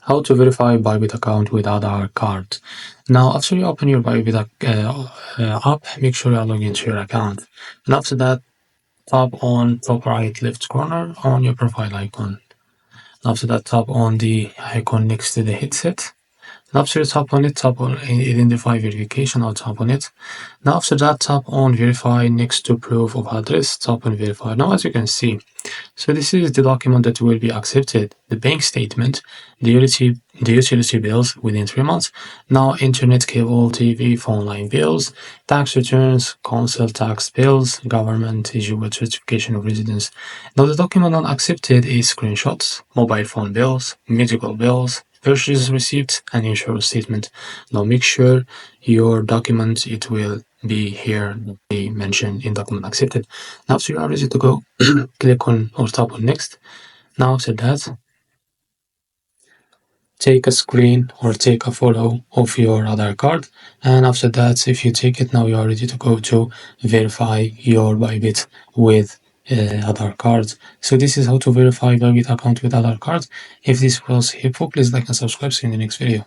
How to verify Bybit account with AADHAR card. Now, after you open your Bybit app, make sure you are logged into your account. And after that, tap on top right left corner on your profile icon. And after that, tap on the icon next to the headset. And after you tap on it, tap on identify verification, I'll tap on it. Now after that, tap on verify next to proof of address, tap on verify. Now as you can see, so this is the document that will be accepted: the bank statement, the utility bills within 3 months, now internet, cable, TV, phone line bills, tax returns, council tax bills, government issued certification of residence. Now the document not accepted is screenshots, mobile phone bills, medical bills, purchase receipt, and insurance statement. Now make sure your document, it will be here, be mentioned in document accepted. Now so you are ready to go, click on or tap on next. Now after that, take a screen or take a photo of your Aadhaar card, and after that, if you take it, now you are ready to go to verify your Bybit with Aadhaar card. So this is how to verify Bybit account with Aadhaar card. If this was helpful, please like and subscribe. See you in the next video.